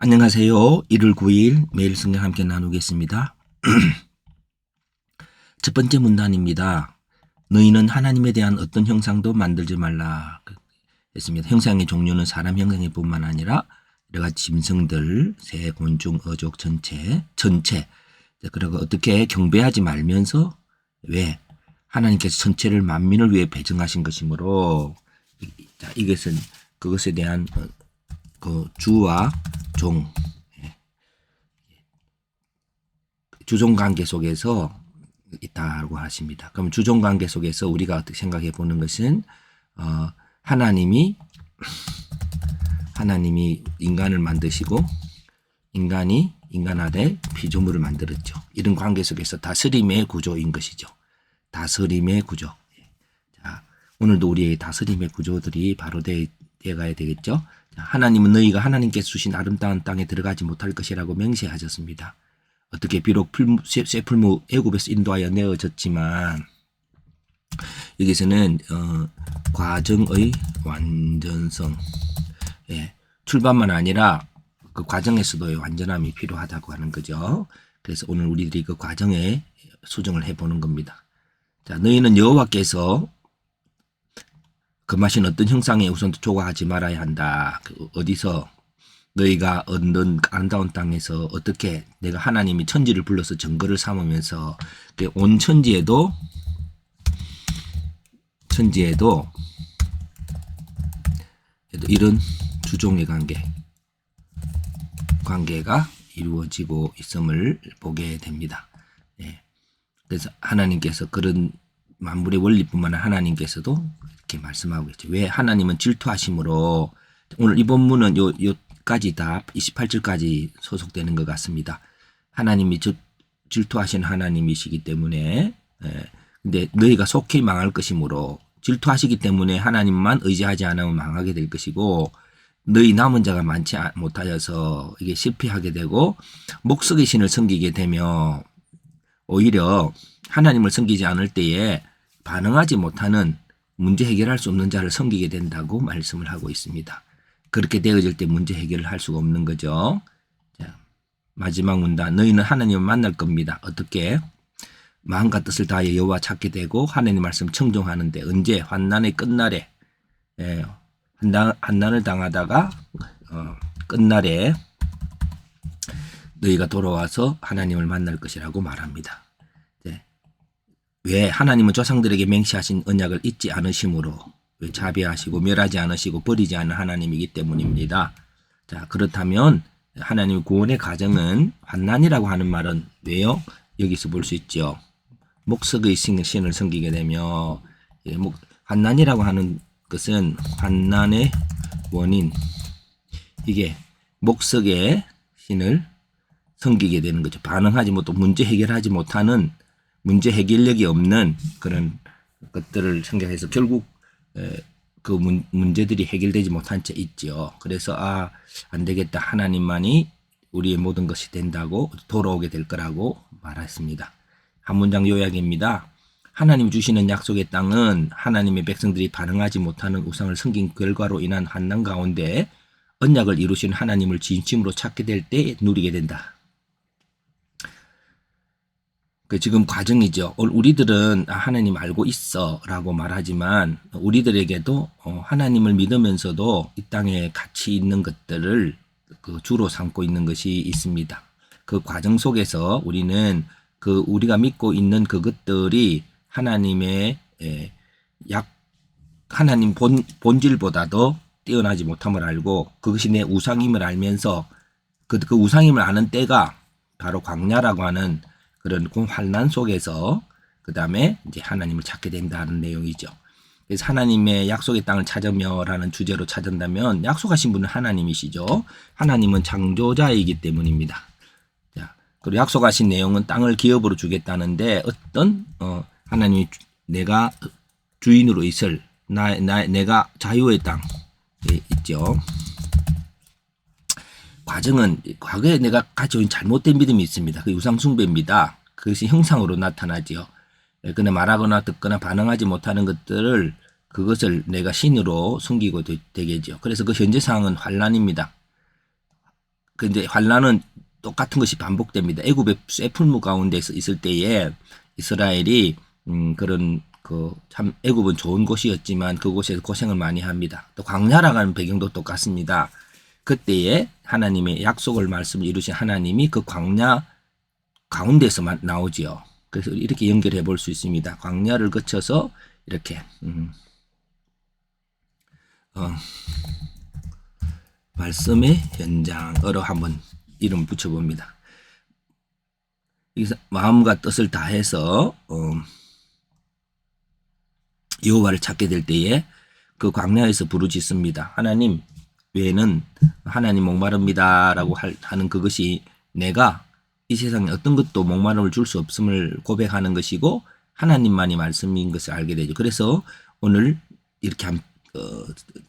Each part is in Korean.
안녕하세요. 1월 9일 매일 성경 함께 나누겠습니다. 첫 번째 문단입니다. 너희는 하나님에 대한 어떤 형상도 만들지 말라 했습니다. 형상의 종류는 사람 형상일 뿐만 아니라 여러 가지 짐승들, 새, 곤충, 어족 전체. 그리고 어떻게 경배하지 말면서 왜 하나님께서 전체를 만민을 위해 배정하신 것이므로 이것은 그것에 대한 그 주와 종, 주종 관계 속에서 있다고 하십니다. 그럼 주종 관계 속에서 우리가 어떻게 생각해 보는 것은 하나님이 인간을 만드시고 인간이 인간 아래 피조물을 만들었죠. 이런 관계 속에서 다스림의 구조인 것이죠. 다스림의 구조. 자, 오늘도 우리의 다스림의 구조들이 바로 되어가야 되겠죠. 하나님은 너희가 하나님께서 주신 아름다운 땅에 들어가지 못할 것이라고 맹세하셨습니다. 어떻게 비록 쇠풀무 애굽에서 인도하여 내어졌지만 여기서는 과정의 완전성, 출발만 아니라 그 과정에서도의 완전함이 필요하다고 하는 거죠. 그래서 오늘 우리들이 그 과정에 수정을 해보는 겁니다. 자, 너희는 여호와께서 금하신 어떤 형상에 우선 조각하지 말아야 한다. 어디서 너희가 얻는 아름다운 땅에서 어떻게 내가 하나님이 천지를 불러서 정거를 삼으면서 온 천지에도 이런 주종의 관계가 이루어지고 있음을 보게 됩니다. 그래서 하나님께서 그런 만물의 원리뿐만 아니라 하나님께서도 이렇게 말씀하고 있죠. 왜 하나님은 질투하심으로 오늘 이 본문은 요까지 다 28절까지 소속되는 것 같습니다. 하나님이 질투하신 하나님이시기 때문에 근데 너희가 속히 망할 것이므로 질투하시기 때문에 하나님만 의지하지 않으면 망하게 될 것이고 너희 남은 자가 많지 못하여서 이게 실패하게 되고 목석의 신을 섬기게 되며 오히려 하나님을 섬기지 않을 때에 반응하지 못하는 문제 해결할 수 없는 자를 섬기게 된다고 말씀을 하고 있습니다. 그렇게 되어질 때 문제 해결을 할 수가 없는 거죠. 자, 마지막 문단. 너희는 하나님을 만날 겁니다. 어떻게? 마음과 뜻을 다하여 여호와 찾게 되고 하나님 말씀 청종하는데 언제? 환난의 끝날에 환난을 당하다가 끝날에 너희가 돌아와서 하나님을 만날 것이라고 말합니다. 왜 하나님은 조상들에게 맹세하신 언약을 잊지 않으심으로 자비하시고 멸하지 않으시고 버리지 않은 하나님이기 때문입니다. 자, 그렇다면 하나님의 구원의 과정은 환난이라고 하는 말은 왜요? 여기서 볼 수 있죠. 목석의 신을 섬기게 되며 환난이라고 하는 것은 환난의 원인 이게 목석의 신을 섬기게 되는 거죠. 반응하지 못하고 문제 해결하지 못하는 문제 해결력이 없는 그런 것들을 생각해서 결국 그 문제들이 해결되지 못한 채 있죠. 그래서 안 되겠다. 하나님만이 우리의 모든 것이 된다고 돌아오게 될 거라고 말했습니다. 한 문장 요약입니다. 하나님 주시는 약속의 땅은 하나님의 백성들이 반응하지 못하는 우상을 섬긴 결과로 인한 환난 가운데 언약을 이루신 하나님을 진심으로 찾게 될 때 누리게 된다. 지금 과정이죠. 우리들은 하나님 알고 있어 라고 말하지만 우리들에게도 하나님을 믿으면서도 이 땅에 가치 있는 것들을 주로 삼고 있는 것이 있습니다. 그 과정 속에서 우리는 우리가 믿고 있는 그것들이 하나님의 하나님 본질보다도 뛰어나지 못함을 알고 그것이 내 우상임을 알면서 그 우상임을 아는 때가 바로 광야라고 하는 그런 환난 속에서 그 다음에 이제 하나님을 찾게 된다는 내용이죠. 그래서 하나님의 약속의 땅을 찾으며라는 주제로 찾은다면 약속하신 분은 하나님이시죠. 하나님은 창조자이기 때문입니다. 자, 그리고 약속하신 내용은 땅을 기업으로 주겠다는데 어떤 하나님이 내가 주인으로 있을 내가 자유의 땅 있죠. 과정은 과거에 내가 가지고 있는 잘못된 믿음이 있습니다. 그 우상숭배입니다. 그것이 형상으로 나타나죠. 그러나 말하거나 듣거나 반응하지 못하는 것들을 그것을 내가 신으로 숨기고 되겠죠. 그래서 그 현재 상황은 환난입니다. 근데 환란은 똑같은 것이 반복됩니다. 애굽의 쇠풀무 가운데서 있을 때에 이스라엘이 그런 참 애굽은 좋은 곳이었지만 그곳에서 고생을 많이 합니다. 또 광야라고 하는 배경도 똑같습니다. 그때에 하나님의 약속을 말씀을 이루신 하나님이 그 광야 가운데서 나오지요. 그래서 이렇게 연결해 볼 수 있습니다. 광야를 거쳐서 이렇게 말씀의 현장으로 한번 이름 붙여봅니다. 마음과 뜻을 다해서 여호와를 찾게 될 때에 그 광야에서 부르짖습니다. 하나님 외에는 하나님 목마릅니다라고 하는 그것이 내가 이 세상에 어떤 것도 목마름을 줄 수 없음을 고백하는 것이고 하나님만이 말씀인 것을 알게 되죠. 그래서 오늘 이렇게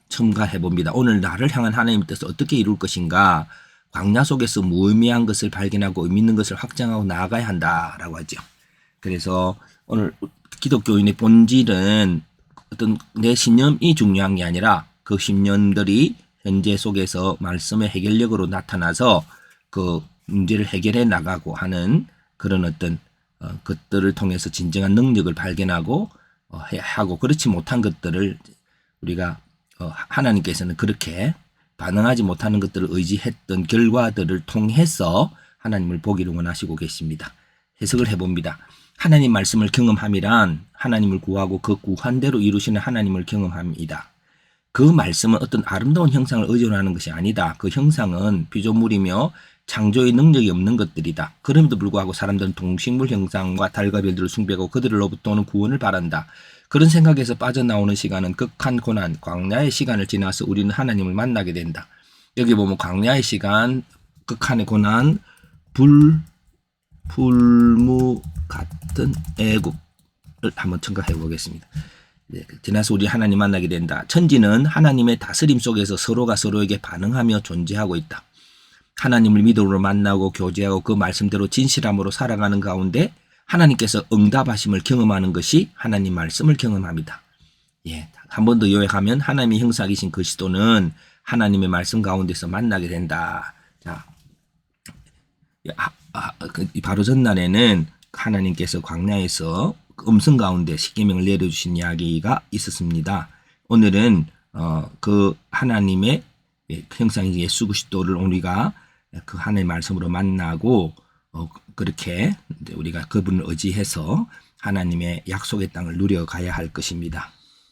첨가해 봅니다. 오늘 나를 향한 하나님의 뜻을 어떻게 이룰 것인가, 광야 속에서 무의미한 것을 발견하고 의미 있는 것을 확장하고 나아가야 한다라고 하죠. 그래서 오늘 기독교인의 본질은 어떤 내 신념이 중요한 게 아니라 그 신념들이 현재 속에서 말씀의 해결력으로 나타나서 그 문제를 해결해 나가고 하는 그런 어떤 것들을 통해서 진정한 능력을 발견하고 하고, 그렇지 못한 것들을 우리가 하나님께서는 그렇게 반응하지 못하는 것들을 의지했던 결과들을 통해서 하나님을 보기를 원하시고 계십니다. 해석을 해봅니다. 하나님 말씀을 경험함이란 하나님을 구하고 그 구한 대로 이루시는 하나님을 경험합니다. 그 말씀은 어떤 아름다운 형상을 의존하는 것이 아니다. 그 형상은 피조물이며 창조의 능력이 없는 것들이다. 그럼에도 불구하고 사람들은 동식물 형상과 달과 별들을 숭배하고 그들로부터 오는 구원을 바란다. 그런 생각에서 빠져나오는 시간은 극한 고난, 광야의 시간을 지나서 우리는 하나님을 만나게 된다. 여기 보면 광야의 시간, 극한의 고난, 풀무 같은 애굽을 한번 첨가해 보겠습니다. 지나서 우리 하나님 만나게 된다. 천지는 하나님의 다스림 속에서 서로가 서로에게 반응하며 존재하고 있다. 하나님을 믿음으로 만나고 교제하고 그 말씀대로 진실함으로 살아가는 가운데 하나님께서 응답하심을 경험하는 것이 하나님 말씀을 경험합니다. 한 번 더 요약하면 하나님의 형상이신 그리스도는 하나님의 말씀 가운데서 만나게 된다. 자, 바로 전날에는 하나님께서 광야에서 음성 가운데 십계명을 내려주신 이야기가 있었습니다. 오늘은 그 하나님의 형상인 예수 그리스도를 우리가 그 하나님의 말씀으로 만나고 그렇게 우리가 그분을 의지해서 하나님의 약속의 땅을 누려가야 할 것입니다.